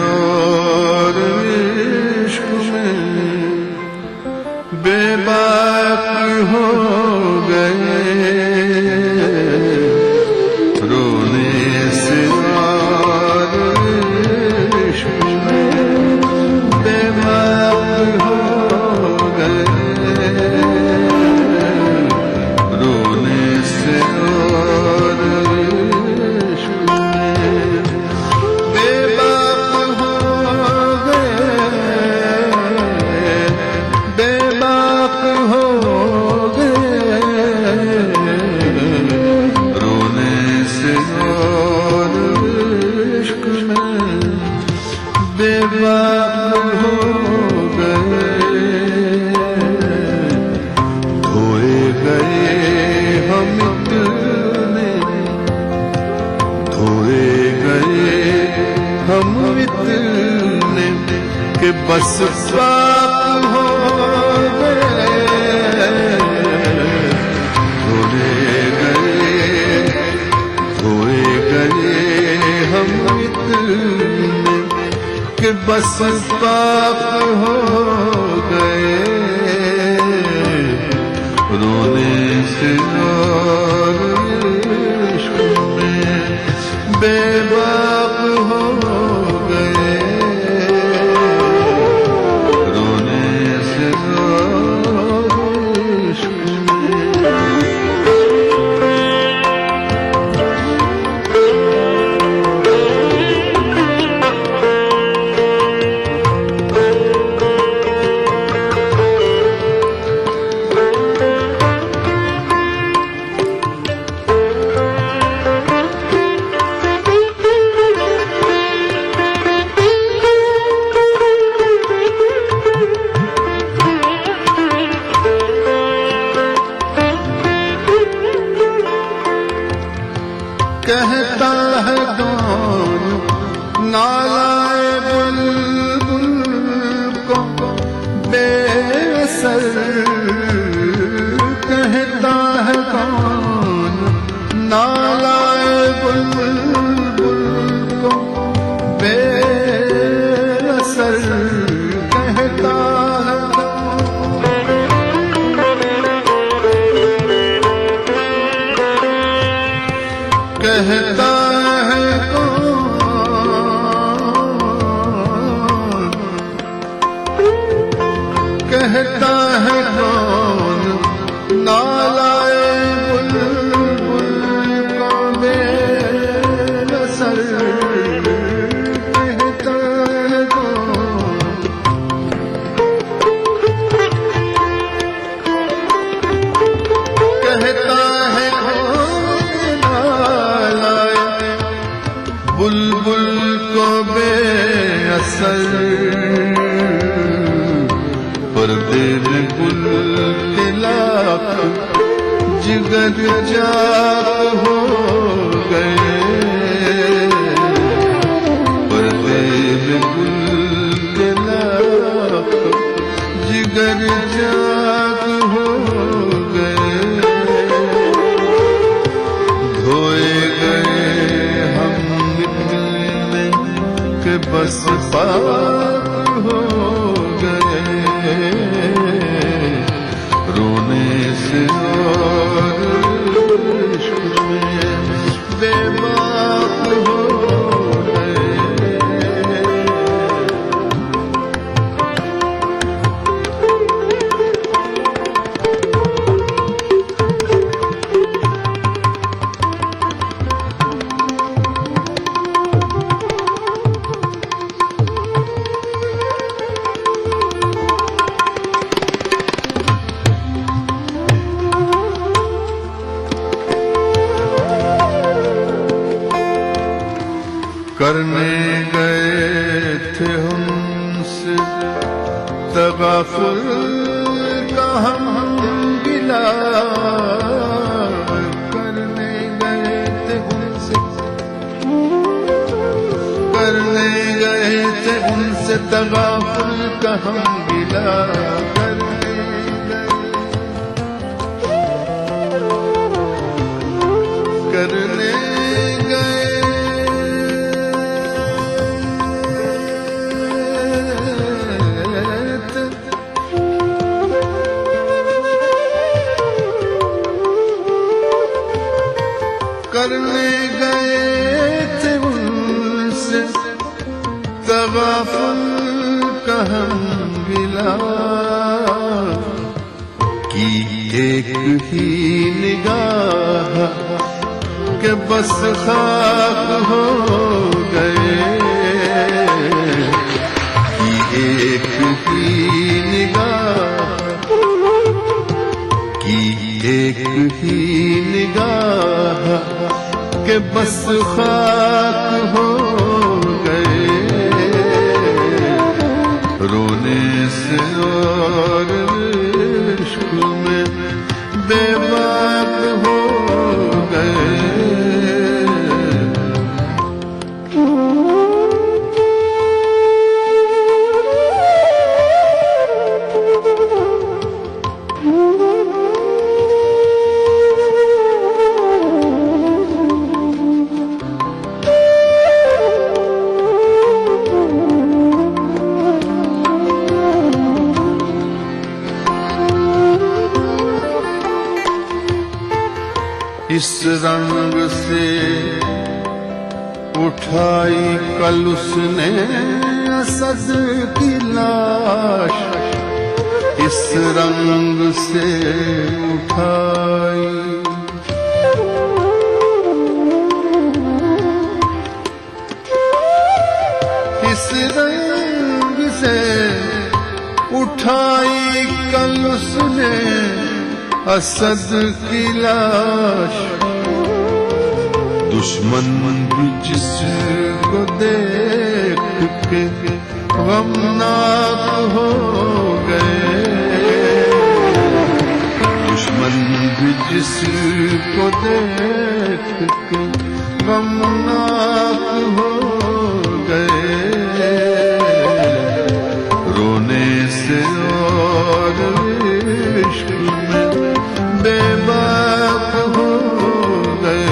और इश्क में बेबाक हो गए, रोने से और इश्क में बेबाक हो गए, रोने से और इश्क में बेबाक हो गए, बेबाक हो गए, रोने से और इश्क में बेबाक हो गए, धोए गए हम इतने, धोए गए हम इतने कि बस पाप हो गए, धोए गए हम इतने कि बस पाप हो गए, रोने से और इश्क में बेबाक हो गए, रोने से और इश्क में। कहता है कौन नालाए बुलबुल को बेअसर, कहता है कौन नालाए बुलबुल को बेअसर, कहता है कहता है कौन, कहता है कौन नालाए बुलबुल को बेअसर, कहता है कौन, कहता है बुलबुल को बेअसर, पर्दे में गुल के लाख जिगर जाग हो गए, पर्दे में गुल के लाख जिगर जाग हो गए, धोए गए के बस पाक हो गए, रोने से और इश्क में बेबाक हो गए। करने गए थे हमसे तगाफुल का हम गिला, करने गए थे उनसे, करने गए थे उनसे तगाफुल का हम गिला, करने गए तगाफुल का हम गिलाफ की एक ही निगाह के बस खाक हो गए, कि एक ही निगाह, कि एक ही निगाह के बस खाक हो गए, रोने से और इश्क में बेबाक हो गए। इस रंग से उठाई कल उसने असद की लाश, इस रंग से उठाई, इस रंग से उठाई कल उसने असद की लाश, दुश्मन भी जिसको देख के गमनाक हो गए, दुश्मन भी जिसको देख के गमनाक हो गए, रोने से और इश्क में बेबाक हो गए,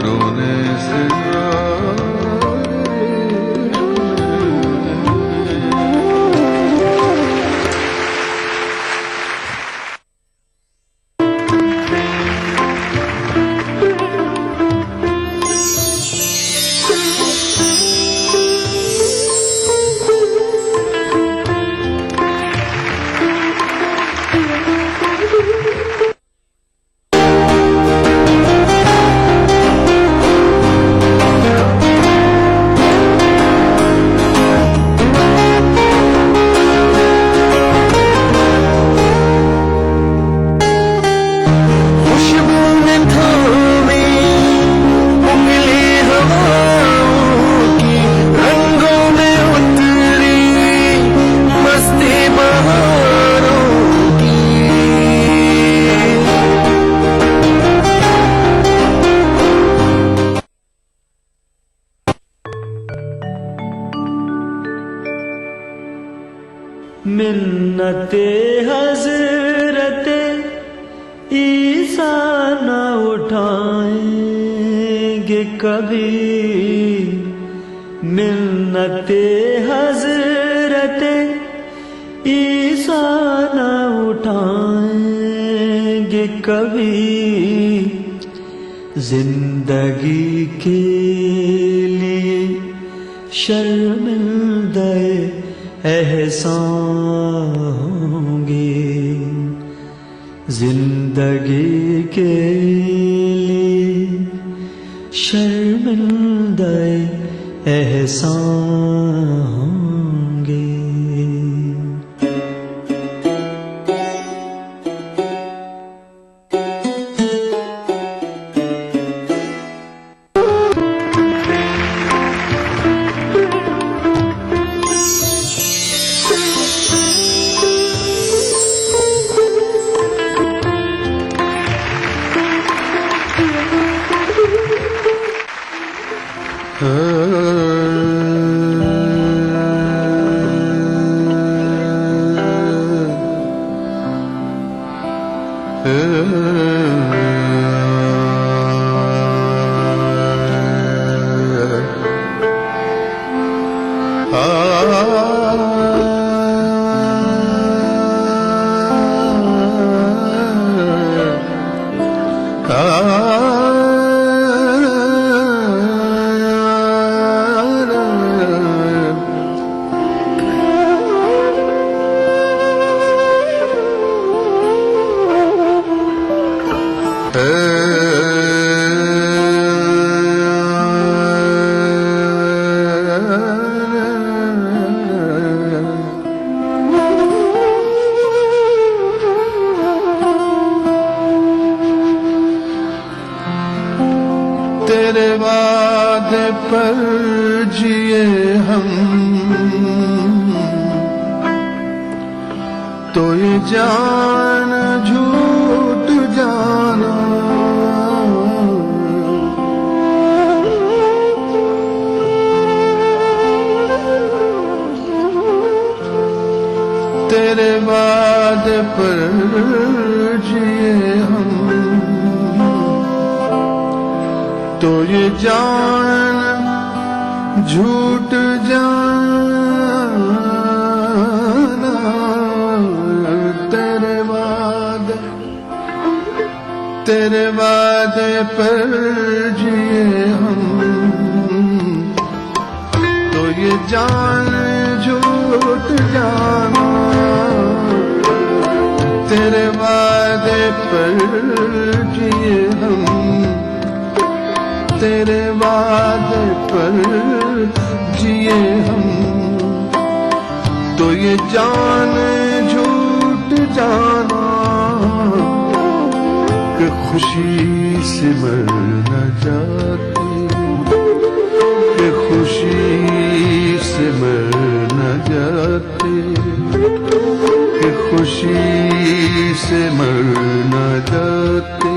रोने से मिन्नते हज़रते ईसा न उठाएंगे कभी, मिन्नते हज़रते ईसा न उठाएंगे कभी, जिंदगी के लिए शर्मिंदे एहसान होंगे, जिंदगी के लिए शर्मिंदे एहसान होंगे। पर जिए हम तो ये जान झूठ जाना। तेरे वादे पर जिए हम तो ये जान झूठ जाना। तेरे वादे पर जिए हम तो ये जान झूठ जाना। तेरे वादे पर जिए हम तेरे वादे पर जिए हम तो ये जान झूठ जाना कि खुशी से मर न जाती, कि खुशी से मर न जाती, कि खुशी से मर न जाती।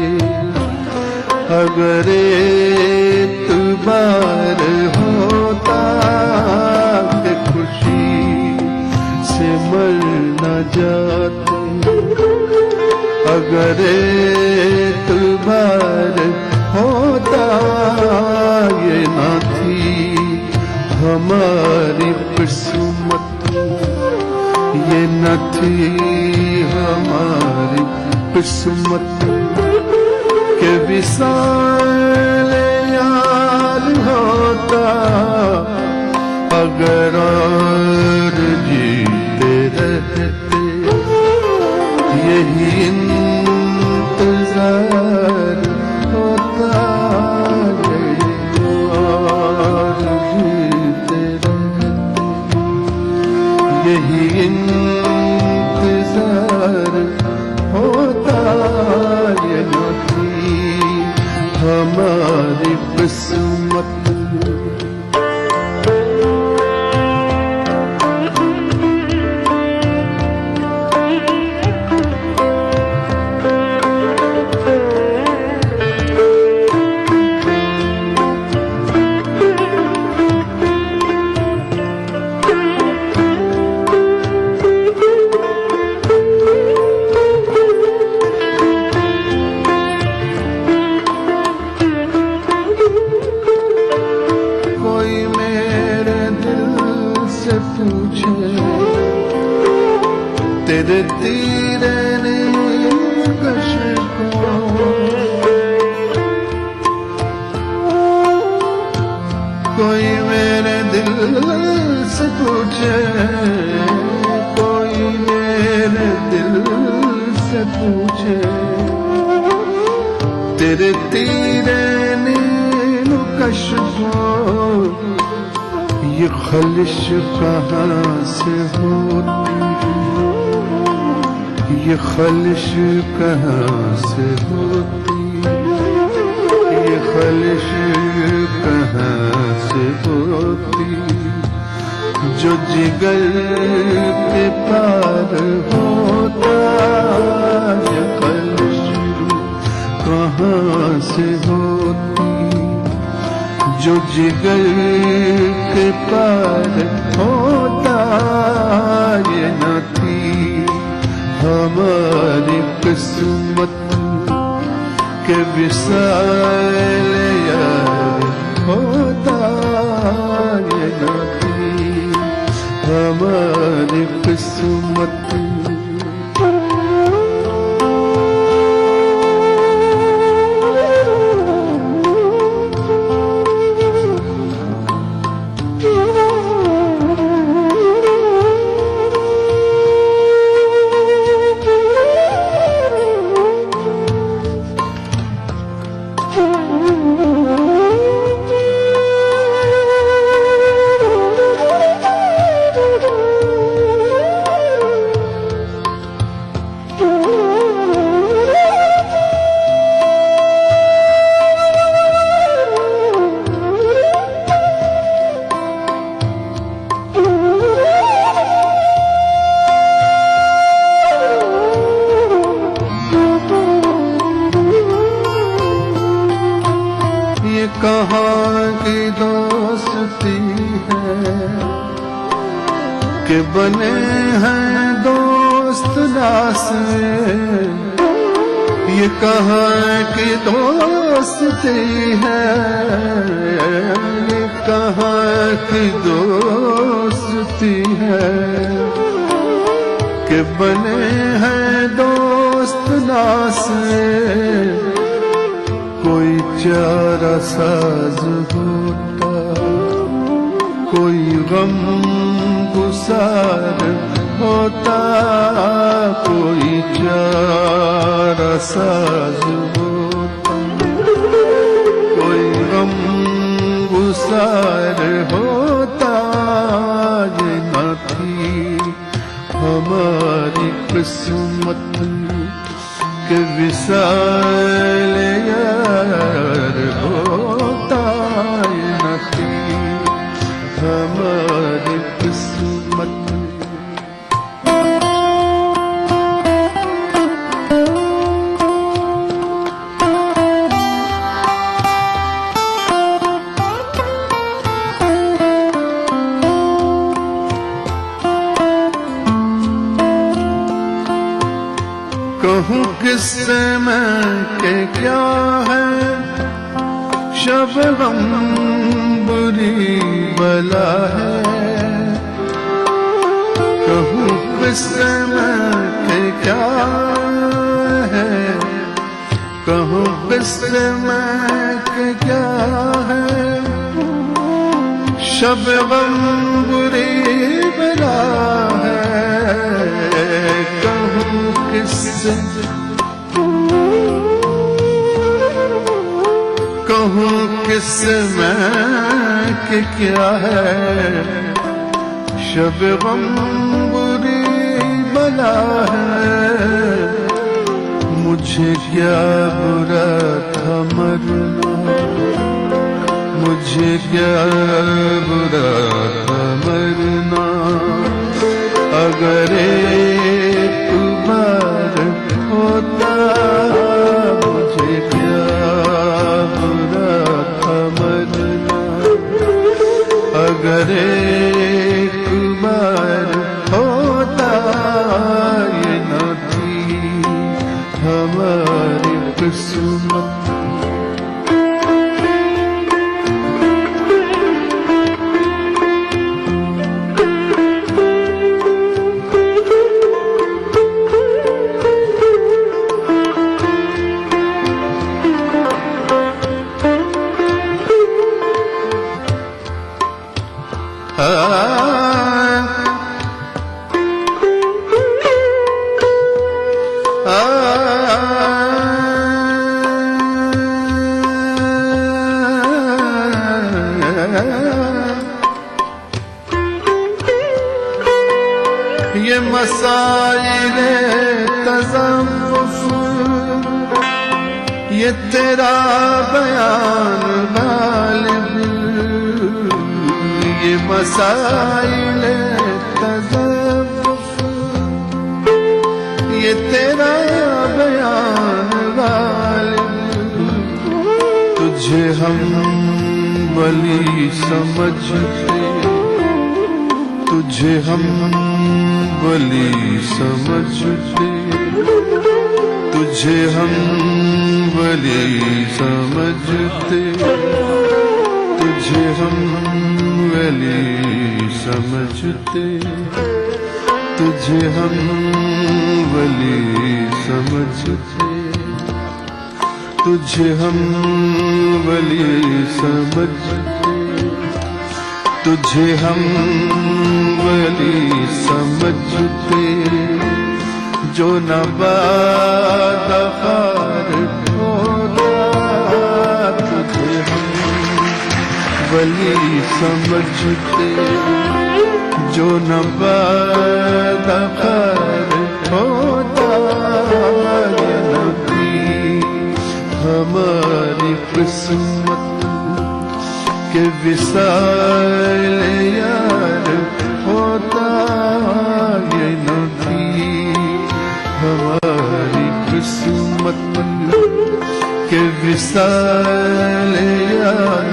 अगर एतबार होता कि खुशी से मर न जाते। अगर एतबार होता ये न थी हमारी किस्मत, ये न थी हमारी किस्मत के विशाल यार होता। अगर और जीते रहते यही इंतजार होता। और जीते रहते यही इंतजार होता। ये न हमारी किस्मत। तेरे तीरे नीलकश को कोई मेरे दिल से पूछे, कोई मेरे दिल से पूछे तेरे तीरे नीलकश को ये खलिश कहाँ से होती, ये खलिश कहाँ से होती, ये खलिश कहाँ से होती जो जिगर के पार होता। ये खलिश कहाँ से होती जो जिगर के पार होता। ये न थी हमारी किस्मत के विशाल यार होता। ये न थी हमारी किस्मत। है कि बने हैं दोस्त नास ये कहाँ की दोस्ती है, ये कहाँ की दोस्ती है कि बने हैं दोस्त नास कोई चारा साज होता, कोई गम गुसार होता, कोई चारा साज होता, कोई गम गुसार होता। ये न थी हमारी किस्मत के विशाल यार होता, ये न थी हमारी किस्मत। कहूँ किससे मैं के क्या है शबनम बुरी बला है, कहूँ किससे मैं के क्या है, कहूँ किससे मैं के क्या है शबनम बुरी बला है। कहूँ किससे कहूँ किससे मैं कि क्या है शब-ए-गम बुरी बला है। मुझे क्या बुरा था मरना, मुझे क्या बुरा था मरना, अगर एक बार होता। मुझे क्या बुरा था मरना, अगर एक बार होता। ये न थी हमारी किस्मत। ये मसाइले तज़व्वुफ़, ये तेरा बयान गालिब। ये मसाइले तज़व्वुफ़, ये तेरा बयान गालिब। तुझे हम वली समझते, तुझे हम वली समझते, तुझे हम वली समझते, तुझे हम वली समझते, तुझे हम वली समझते, तुझे हम वली समझते, तुझे हम वली समझते। जो न बादखार होता, तुझे हम वली समझते। जो न बादखार होता। ये न थी हमारी किस्मत के विशाल यार होता। ये न थी हमारी किस्मत के विशाल यार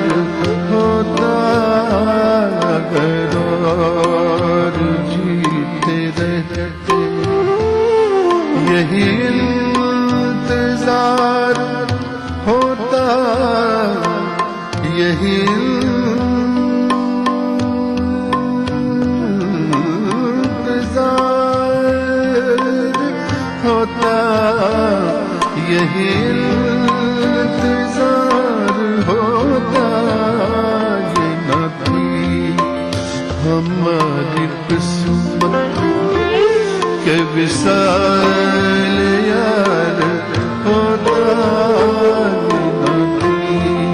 होता। हमारी किस्मत के विसाल यार होता नहीं,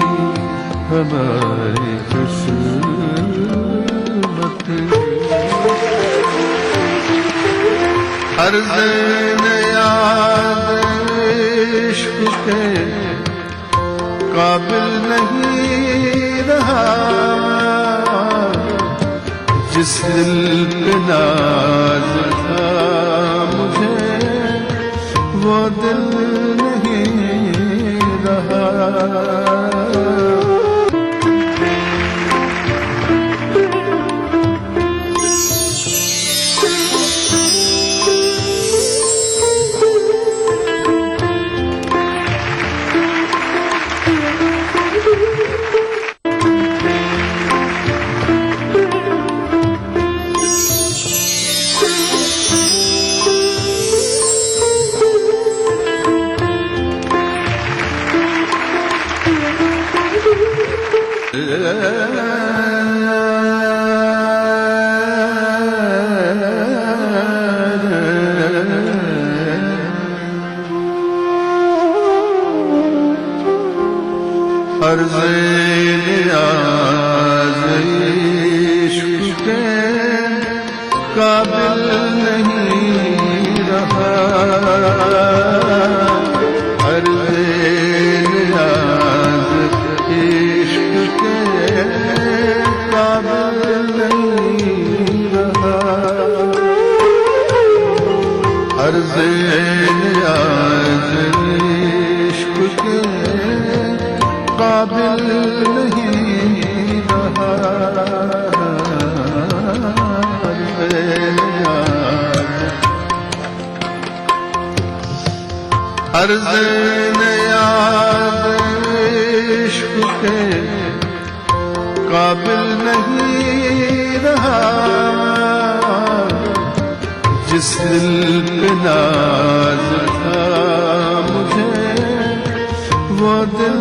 हमारी किस्मत हर ज़ैन याद इश्क के काबिल नहीं रहा, जिस दिल पे नाज था मुझे वो दिल नहीं रहा। हर ज़ैन याद इश्क के काबिल नहीं रहा, हर ज़ैन याद इश्क के काबिल नहीं रहा, हर ज़ैन याद इश्क के काबिल नहीं रहा। हर ज़ैन याद इश्क के काबिल नहीं रहा, जिस दिल पे नाज था मुझे वो दिल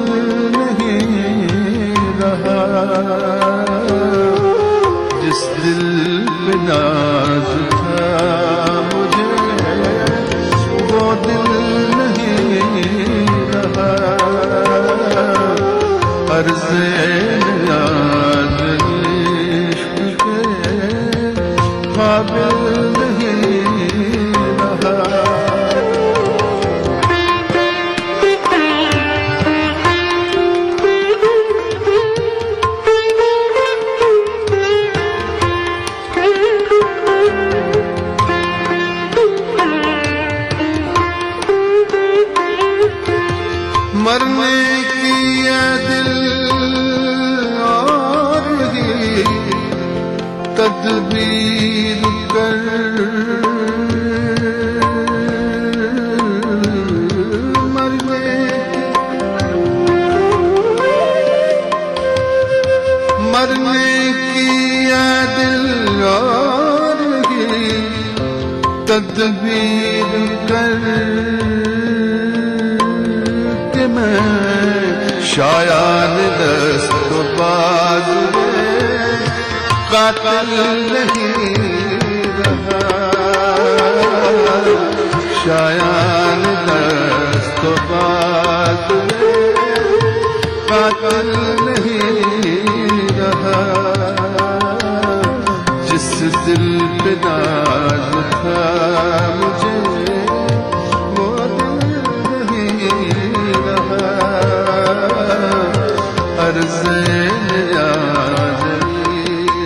नहीं रहा, जिस दिल पे नाज था मुझे वो दिल नहीं रहा, हर ज़ैन याद इश्क के काबिल नहीं रहा। मरने की ये दिल और ही तदबीर कर, मरने की ये दिल और ही तदबीर कर कि मैं शायद दस्त बाज कातिल नहीं रहा, शायद दस्त बाज कातिल नहीं रहा, जिस दिल पे नाज था मुझे वो दिल नहीं रहा, हर ज़ैन याद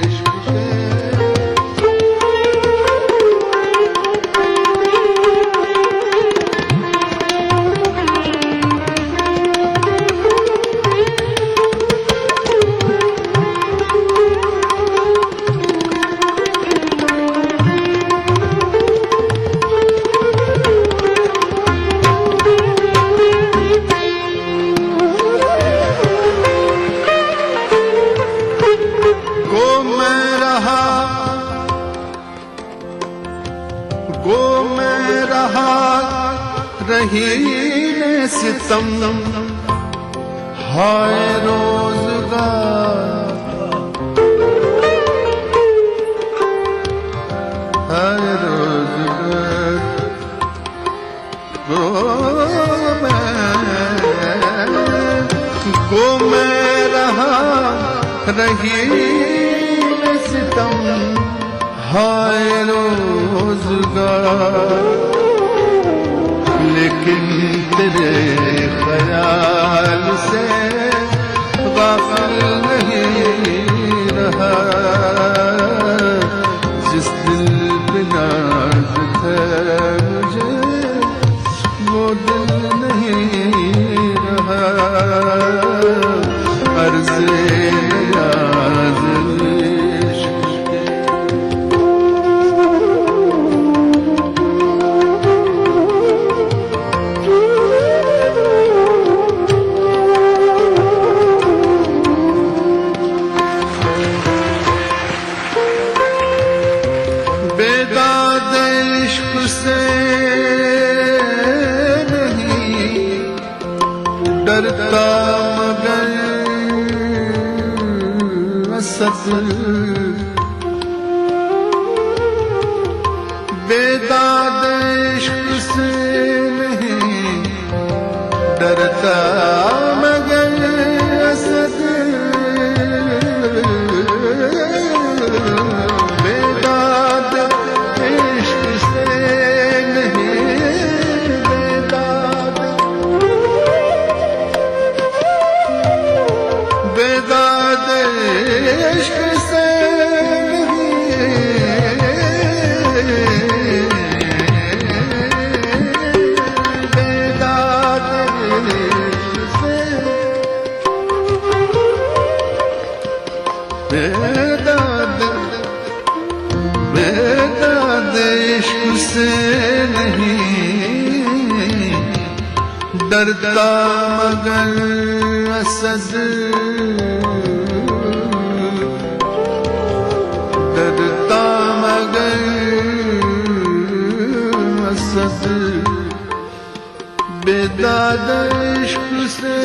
इश्क के रहीने सितम हाय रोज़गार रही न सितम हाय रोज़गार, लेकिन तेरे ख्याल से गाफिल नहीं रहा। जिस दिल पे नाज़ थे मुझे वो दिल नहीं रहा। अर्ज़े नियाज़ इश्क़ के बेदाद इश्क़ से नहीं डरता मगर असद, बेदाद इश्क़ से नहीं डरता मगर असद, बेदाद इश्क़ से नहीं, बेदाद इश्क़ से बेदाद इश्क़ से, बेदाद इश्क़ से नहीं डरता मगर असद, डरता मगर असद, बेदाद इश्क़ से